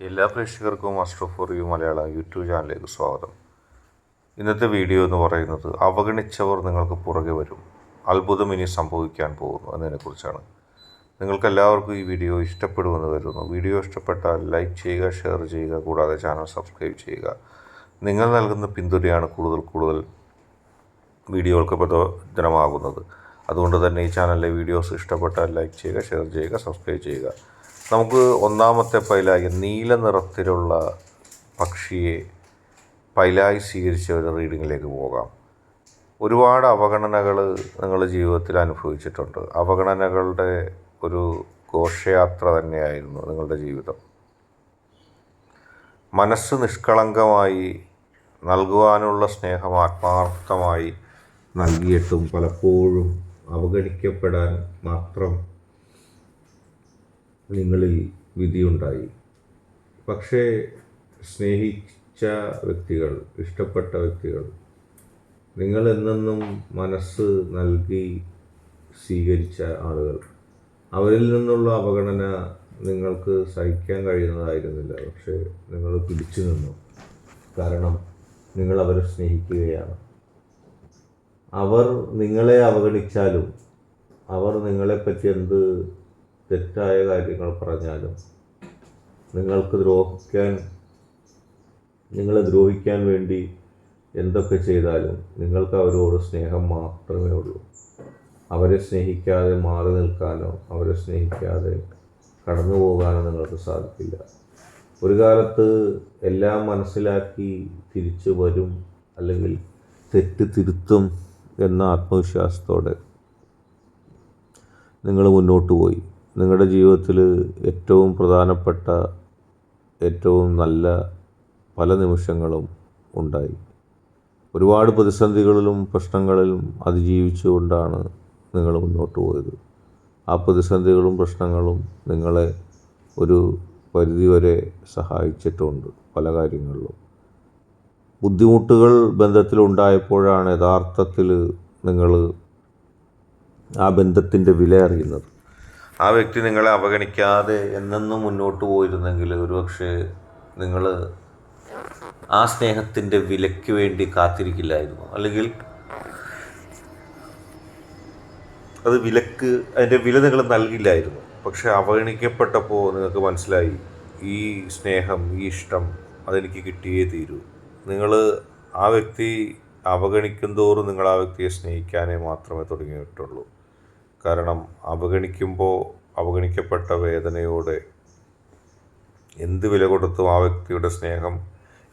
എല്ലാ പ്രേക്ഷകർക്കും master for you Malayalam YouTube ചാനലിലേക്ക് സ്വാഗതം. ഇന്നത്തെ വീഡിയോ എന്ന് പറയുന്നത് അവഗണിച്ചവർ നിങ്ങൾക്ക് പുറകെ വരും, അത്ഭുതം ഇനി സംഭവിക്കാൻ പോകുന്നു എന്നതിനെക്കുറിച്ചാണ്. നിങ്ങൾക്കെല്ലാവർക്കും ഈ വീഡിയോ ഇഷ്ടപ്പെടുമെന്ന് കരുതുന്നു. വീഡിയോ ഇഷ്ടപ്പെട്ടാൽ ലൈക്ക് ചെയ്യുക, ഷെയർ ചെയ്യുക, കൂടാതെ ചാനൽ സബ്സ്ക്രൈബ് ചെയ്യുക. നിങ്ങൾ നൽകുന്ന പിന്തുണയാണ് കൂടുതൽ വീഡിയോകൾക്ക് പ്രചോദനമാകുന്നത്. അതുകൊണ്ട് തന്നെ ഈ ചാനലിലെ വീഡിയോസ് ഇഷ്ടപ്പെട്ടാൽ ലൈക്ക് ചെയ്യുക, ഷെയർ ചെയ്യുക, സബ്സ്ക്രൈബ് ചെയ്യുക. നമുക്ക് ഒന്നാമത്തെ പൈലായി നീല നിറത്തിലുള്ള പക്ഷിയെ പൈലായി സ്വീകരിച്ച ഒരു റീഡിങ്ങിലേക്ക് പോകാം. ഒരുപാട് അവഗണനകൾ നിങ്ങളുടെ ജീവിതത്തിൽ അനുഭവിച്ചിട്ടുണ്ട്. അവഗണനകളുടെ ഒരു ഘോഷയാത്ര തന്നെയായിരുന്നു നിങ്ങളുടെ ജീവിതം. മനസ്സ് നിഷ്കളങ്കമായി നൽകുവാനുള്ള സ്നേഹം ആത്മാർത്ഥമായി നൽകിയിട്ടും പലപ്പോഴും അവഗണിക്കപ്പെടാൻ മാത്രം നിങ്ങളിൽ വിധിയുണ്ടായി. പക്ഷേ സ്നേഹിച്ച വ്യക്തികൾ, ഇഷ്ടപ്പെട്ട വ്യക്തികൾ, നിങ്ങൾ എന്നെന്നും മനസ്സ് നൽകി സ്വീകരിച്ച ആളുകൾ, അവരിൽ നിന്നുള്ള അവഗണന നിങ്ങൾക്ക് സഹിക്കാൻ കഴിയുന്നതായിരുന്നില്ല. പക്ഷേ നിങ്ങൾ പിടിച്ചു നിന്നു. കാരണം നിങ്ങൾ അവരെ സ്നേഹിക്കുകയാണ്. അവർ നിങ്ങളെ അവഗണിച്ചാലും, അവർ നിങ്ങളെപ്പറ്റി എന്ത് തെറ്റായ കാര്യങ്ങൾ പറഞ്ഞാലും, നിങ്ങളെ ദ്രോഹിക്കാൻ വേണ്ടി എന്തൊക്കെ ചെയ്താലും നിങ്ങൾക്ക് അവരോട് സ്നേഹം മാത്രമേ ഉള്ളൂ. അവരെ സ്നേഹിക്കാതെ മാറി നിൽക്കാനോ അവരെ സ്നേഹിക്കാതെ കടന്നു പോകാനോ നിങ്ങൾക്ക് സാധിക്കില്ല. ഒരു കാലത്ത് എല്ലാം മനസ്സിലാക്കി തിരിച്ചു വരും, അല്ലെങ്കിൽ തെറ്റ് തിരുത്തും എന്ന ആത്മവിശ്വാസത്തോടെ നിങ്ങൾ മുന്നോട്ട് പോയി. നിങ്ങളുടെ ജീവിതത്തിൽ ഏറ്റവും പ്രധാനപ്പെട്ട, ഏറ്റവും നല്ല പല നിമിഷങ്ങളും ഉണ്ടായി. ഒരുപാട് പ്രതിസന്ധികളിലും പ്രശ്നങ്ങളിലും അതിജീവിച്ചുകൊണ്ടാണ് നിങ്ങൾ മുന്നോട്ട് പോയത്. ആ പ്രതിസന്ധികളും പ്രശ്നങ്ങളും നിങ്ങളെ ഒരു പരിധിവരെ സഹായിച്ചിട്ടുണ്ട് പല കാര്യങ്ങളിലും. ബുദ്ധിമുട്ടുകൾ ബന്ധത്തിലുണ്ടായപ്പോഴാണ് യഥാർത്ഥത്തിൽ നിങ്ങൾ ആ ബന്ധത്തിൻ്റെ വില അറിയുന്നത്. ആ വ്യക്തി നിങ്ങളെ അവഗണിക്കാതെ എന്നെന്നും മുന്നോട്ട് പോയിരുന്നെങ്കിൽ ഒരുപക്ഷെ നിങ്ങൾ ആ സ്നേഹത്തിൻ്റെ വിലയ്ക്ക് വേണ്ടി കാത്തിരിക്കില്ലായിരുന്നു. അല്ലെങ്കിൽ അതിൻ്റെ വില നിങ്ങൾ നൽകില്ലായിരുന്നു. പക്ഷെ അവഗണിക്കപ്പെട്ടപ്പോൾ നിങ്ങൾക്ക് മനസ്സിലായി, ഈ സ്നേഹം, ഈ ഇഷ്ടം അതെനിക്ക് കിട്ടിയേ തീരൂ. നിങ്ങൾ ആ വ്യക്തി അവഗണിക്കും തോറും നിങ്ങൾ ആ വ്യക്തിയെ സ്നേഹിക്കാനേ മാത്രമേ തുടങ്ങിയിട്ടുള്ളൂ. കാരണം അവഗണിക്കപ്പെട്ട വേദനയോടെ എന്ത് വില കൊടുത്തും ആ വ്യക്തിയുടെ സ്നേഹം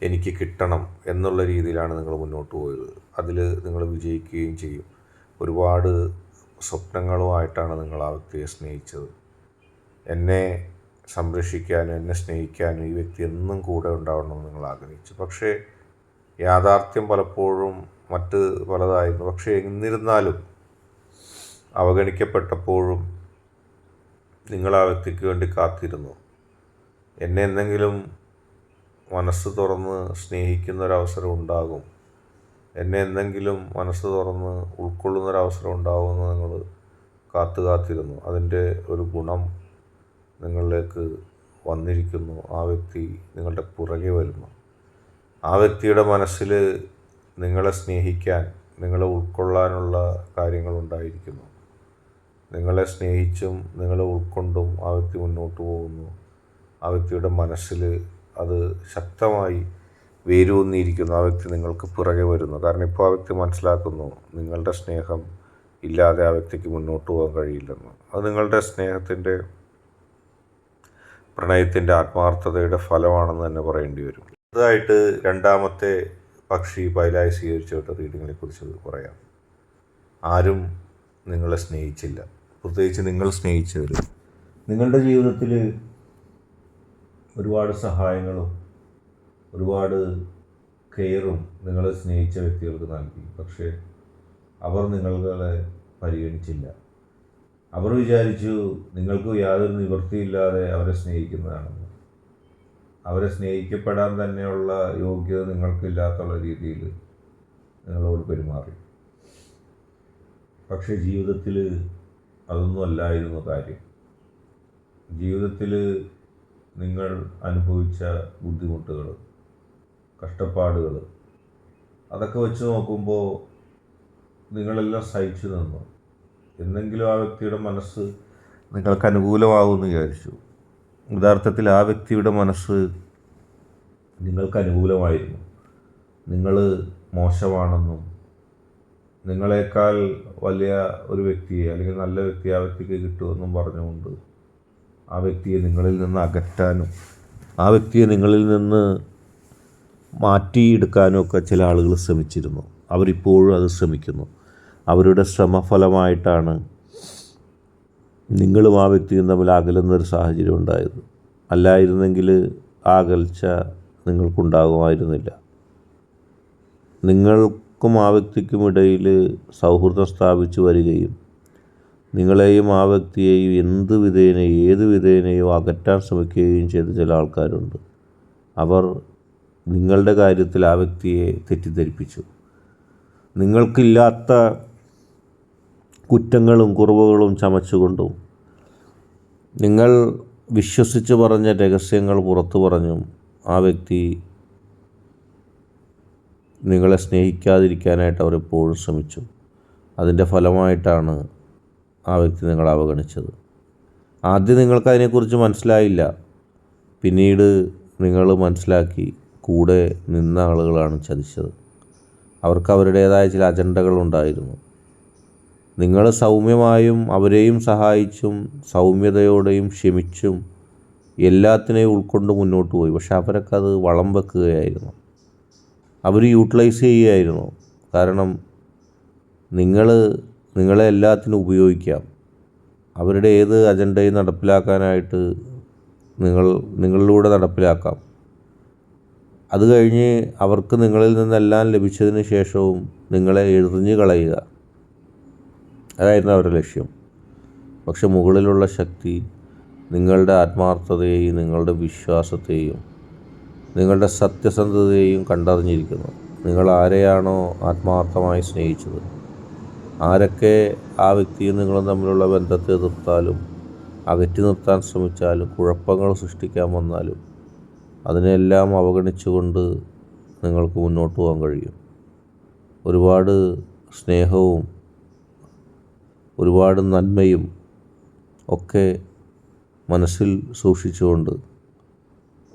എനിക്ക് കിട്ടണം എന്നുള്ള രീതിയിലാണ് നിങ്ങൾ മുന്നോട്ട് പോയത്. അതിൽ നിങ്ങൾ വിജയിക്കുകയും ചെയ്യും. ഒരുപാട് സ്വപ്നങ്ങളുമായിട്ടാണ് നിങ്ങൾ ആ വ്യക്തിയെ സ്നേഹിച്ചത്. എന്നെ സംരക്ഷിക്കാനും എന്നെ സ്നേഹിക്കാനും ഈ വ്യക്തി എന്നും കൂടെ ഉണ്ടാവണമെന്ന് നിങ്ങൾ ആഗ്രഹിച്ചു. പക്ഷേ യാഥാർത്ഥ്യം പലപ്പോഴും മറ്റ് പലതായിരുന്നു. പക്ഷേ എന്നിരുന്നാലും അവഗണിക്കപ്പെട്ടപ്പോഴും നിങ്ങൾ ആ വ്യക്തിക്ക് വേണ്ടി കാത്തിരുന്നു. എന്നെ എന്തെങ്കിലും മനസ്സ് തുറന്ന് സ്നേഹിക്കുന്നൊരവസരം ഉണ്ടാകും, എന്നെ എന്തെങ്കിലും മനസ്സ് തുറന്ന് ഉൾക്കൊള്ളുന്നൊരവസരം ഉണ്ടാകുമെന്ന് നിങ്ങൾ കാത്തിരുന്നു. അതിൻ്റെ ഒരു ഗുണം നിങ്ങളിലേക്ക് വന്നിരിക്കുന്നു. ആ വ്യക്തി നിങ്ങളുടെ പുറകെ വരുന്നു. ആ വ്യക്തിയുടെ മനസ്സിൽ നിങ്ങളെ സ്നേഹിക്കാൻ, നിങ്ങളെ ഉൾക്കൊള്ളാനുള്ള കാര്യങ്ങളുണ്ടായിരിക്കുന്നു. നിങ്ങളെ സ്നേഹിച്ചും നിങ്ങളെ ഉൾക്കൊണ്ടും ആ വ്യക്തി മുന്നോട്ട് പോകുന്നു. ആ വ്യക്തിയുടെ മനസ്സിൽ അത് ശക്തമായി വേരൂന്നിയിരിക്കുന്നു. ആ വ്യക്തി നിങ്ങൾക്ക് പുറകെ വരുന്നു. കാരണം ഇപ്പോൾ ആ വ്യക്തി മനസ്സിലാക്കുന്നു, നിങ്ങളുടെ സ്നേഹം ഇല്ലാതെ ആ വ്യക്തിക്ക് മുന്നോട്ട് പോകാൻ കഴിയില്ലെന്ന്. അത് നിങ്ങളുടെ സ്നേഹത്തിൻ്റെ, പ്രണയത്തിൻ്റെ, ആത്മാർത്ഥതയുടെ ഫലമാണെന്ന് തന്നെ പറയേണ്ടി വരും. അതായിട്ട് രണ്ടാമത്തെ പക്ഷി പൈലായി സ്വീകരിച്ച റീഡിങ്ങിനെ കുറിച്ച് പറയാം. ആരും നിങ്ങളെ സ്നേഹിച്ചില്ല, പ്രത്യേകിച്ച് നിങ്ങൾ സ്നേഹിച്ചവർ. നിങ്ങളുടെ ജീവിതത്തിൽ ഒരുപാട് സഹായങ്ങളും ഒരുപാട് കെയറും നിങ്ങളെ സ്നേഹിച്ച വ്യക്തികൾക്ക് നൽകി. പക്ഷേ അവർ നിങ്ങളെ പരിഗണിച്ചില്ല. അവർ വിചാരിച്ചു നിങ്ങൾക്ക് യാതൊരു നിവൃത്തിയില്ലാതെ അവരെ സ്നേഹിക്കുന്നതാണെന്ന്. അവരെ സ്നേഹിക്കപ്പെടാൻ തന്നെയുള്ള യോഗ്യത നിങ്ങൾക്കില്ലാത്തുള്ള രീതിയിൽ നിങ്ങളോട് പെരുമാറി. പക്ഷേ ജീവിതത്തിൽ അതൊന്നും അല്ലായിരുന്നു കാര്യം. ജീവിതത്തിൽ നിങ്ങൾ അനുഭവിച്ച ബുദ്ധിമുട്ടുകൾ, കഷ്ടപ്പാടുകൾ, അതൊക്കെ വെച്ച് നോക്കുമ്പോൾ നിങ്ങളെല്ലാം സഹിച്ചു നിന്നു. എന്നെങ്കിലും ആ വ്യക്തിയുടെ മനസ്സ് നിങ്ങൾക്ക് അനുകൂലമാകുമെന്ന് വിചാരിച്ചു. യഥാർത്ഥത്തിൽ ആ വ്യക്തിയുടെ മനസ്സ് നിങ്ങൾക്ക് അനുകൂലമായിരുന്നു. നിങ്ങൾ മോശമാണെന്നും നിങ്ങളെക്കാൾ വലിയ ഒരു വ്യക്തിയെ അല്ലെങ്കിൽ നല്ല വ്യക്തി ആ വ്യക്തിക്ക് കിട്ടുമെന്നും പറഞ്ഞുകൊണ്ട് ആ വ്യക്തിയെ നിങ്ങളിൽ നിന്ന് അകറ്റാനും ആ വ്യക്തിയെ നിങ്ങളിൽ നിന്ന് മാറ്റിയെടുക്കാനും ഒക്കെ ചില ആളുകൾ ശ്രമിച്ചിരുന്നു. അവരിപ്പോഴും അത് ശ്രമിക്കുന്നു. അവരുടെ ശ്രമഫലമായിട്ടാണ് നിങ്ങളും ആ വ്യക്തിയും തമ്മിൽ അകലുന്നൊരു സാഹചര്യം ഉണ്ടായത്. അല്ലായിരുന്നെങ്കിൽ ആ അകൽച്ച നിങ്ങൾക്കുണ്ടാകുമായിരുന്നില്ല. നിങ്ങൾക്കും ആ വ്യക്തിക്കും ഇടയിൽ സൗഹൃദം സ്ഥാപിച്ചു വരികയും നിങ്ങളെയും ആ വ്യക്തിയെയും ഏത് വിധേനയും അകറ്റാൻ ശ്രമിക്കുകയും ചെയ്ത ചില ആൾക്കാരുണ്ട്. അവർ നിങ്ങളുടെ കാര്യത്തിൽ ആ വ്യക്തിയെ തെറ്റിദ്ധരിപ്പിച്ചു. നിങ്ങൾക്കില്ലാത്ത കുറ്റങ്ങളും കുറവുകളും ചമച്ചുകൊണ്ടും നിങ്ങൾ വിശ്വസിച്ച് പറഞ്ഞ രഹസ്യങ്ങൾ പുറത്തു പറഞ്ഞും ആ വ്യക്തി നിങ്ങളെ സ്നേഹിക്കാതിരിക്കാനായിട്ട് അവരെപ്പോഴും ശ്രമിച്ചു. അതിൻ്റെ ഫലമായിട്ടാണ് ആ വ്യക്തി നിങ്ങളെ അവഗണിച്ചത്. ആദ്യം നിങ്ങൾക്കതിനെക്കുറിച്ച് മനസ്സിലായില്ല. പിന്നീട് നിങ്ങൾ മനസ്സിലാക്കി കൂടെ നിന്ന ആളുകളാണ് ചതിച്ചത്. അവർക്ക് അവരുടേതായ ചില അജണ്ടകളുണ്ടായിരുന്നു. നിങ്ങൾ സൗമ്യമായും അവരെയും സഹായിച്ചും സൗമ്യതയോടെയും ക്ഷമിച്ചും എല്ലാത്തിനെയും ഉൾക്കൊണ്ട് മുന്നോട്ട് പോയി. പക്ഷെ അവരൊക്കെ അത് വളം വെക്കുകയായിരുന്നു. അവർ യൂട്ടിലൈസ് ചെയ്യുകയായിരുന്നു. കാരണം നിങ്ങളെ എല്ലാത്തിനും ഉപയോഗിക്കാം. അവരുടെ ഏത് അജണ്ടയും നടപ്പിലാക്കാനായിട്ട് നിങ്ങളിലൂടെ നടപ്പിലാക്കാം. അത് കഴിഞ്ഞ് അവർക്ക് നിങ്ങളിൽ നിന്നെല്ലാം ലഭിച്ചതിന് ശേഷവും നിങ്ങളെ എറിഞ്ഞു കളയുക, അതായിരുന്നു അവരുടെ ലക്ഷ്യം. പക്ഷെ മുകളിലുള്ള ശക്തി നിങ്ങളുടെ ആത്മാർത്ഥതയെയും നിങ്ങളുടെ വിശ്വാസത്തെയും നിങ്ങളുടെ സത്യസന്ധതയെയും കണ്ടറിഞ്ഞിരിക്കുന്നു. നിങ്ങൾ ആരെയാണോ ആത്മാർത്ഥമായി സ്നേഹിച്ചത്, ആരൊക്കെ ആ വ്യക്തിയും നിങ്ങളും തമ്മിലുള്ള ബന്ധത്തെ എതിർത്താലും അകറ്റി നിർത്താൻ ശ്രമിച്ചാലും കുഴപ്പങ്ങൾ സൃഷ്ടിക്കാൻ വന്നാലും അതിനെല്ലാം അവഗണിച്ചുകൊണ്ട് നിങ്ങൾക്ക് മുന്നോട്ട് പോകാൻ കഴിയും. ഒരുപാട് സ്നേഹവും ഒരുപാട് നന്മയും ഒക്കെ മനസ്സിൽ സൂക്ഷിച്ചുകൊണ്ട്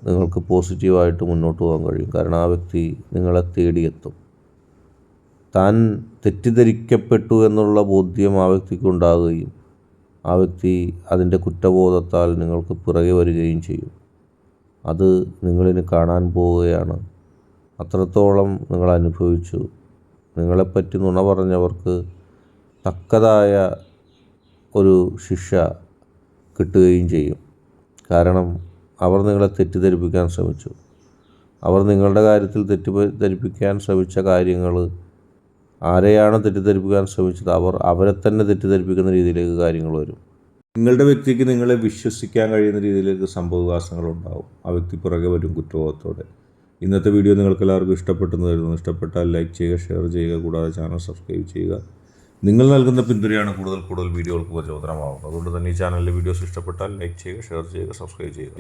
നിങ്ങൾക്ക് പോസിറ്റീവായിട്ട് മുന്നോട്ട് പോകാൻ കഴിയും. കാരണം ആ വ്യക്തി നിങ്ങളെ തേടിയെത്തും. താൻ തെറ്റിദ്ധരിക്കപ്പെട്ടു എന്നുള്ള ബോധ്യം ആ വ്യക്തിക്ക് ഉണ്ടാകുകയും ആ വ്യക്തി അതിൻ്റെ കുറ്റബോധത്താൽ നിങ്ങൾക്ക് പിറകെ വരികയും ചെയ്യും. അത് നിങ്ങളിനി കാണാൻ പോവുകയാണ്. അത്രത്തോളം നിങ്ങൾ അനുഭവിച്ചു. നിങ്ങളെപ്പറ്റി നുണ പറഞ്ഞവർക്ക് തക്കതായ ഒരു ശിക്ഷ കിട്ടുകയും ചെയ്യും. കാരണം അവർ നിങ്ങളെ തെറ്റിദ്ധരിപ്പിക്കാൻ ശ്രമിച്ചു. അവർ നിങ്ങളുടെ കാര്യത്തിൽ തെറ്റിദ്ധരിപ്പിക്കാൻ ശ്രമിച്ച കാര്യങ്ങൾ ആരെയാണ് തെറ്റിദ്ധരിപ്പിക്കാൻ ശ്രമിച്ചത് അവരെ തന്നെ തെറ്റിദ്ധരിപ്പിക്കുന്ന രീതിയിലേക്ക് കാര്യങ്ങൾ വരും. നിങ്ങളുടെ വ്യക്തിക്ക് നിങ്ങളെ വിശ്വസിക്കാൻ കഴിയുന്ന രീതിയിലേക്ക് സംഭവവികാസങ്ങളുണ്ടാവും. ആ വ്യക്തി പുറകെ വരും കുറ്റബോധത്തോടെ. ഇന്നത്തെ വീഡിയോ നിങ്ങൾക്ക് എല്ലാവർക്കും ഇഷ്ടപ്പെട്ടെന്ന് കരുതുന്നു. ഇഷ്ടപ്പെട്ടാൽ ലൈക്ക് ചെയ്യുക, ഷെയർ ചെയ്യുക, കൂടാതെ ചാനൽ സബ്സ്ക്രൈബ് ചെയ്യുക. നിങ്ങൾ നൽകുന്ന പിന്തുണയാണ് കൂടുതൽ വീഡിയോകൾക്ക് പ്രചോദനമാകുന്നത്. അതുകൊണ്ട് തന്നെ ഈ ചാനലിലെ വീഡിയോസ് ഇഷ്ടപ്പെട്ടാൽ ലൈക്ക് ചെയ്യുക, ഷെയർ ചെയ്യുക, സബ്സ്ക്രൈബ് ചെയ്യുക.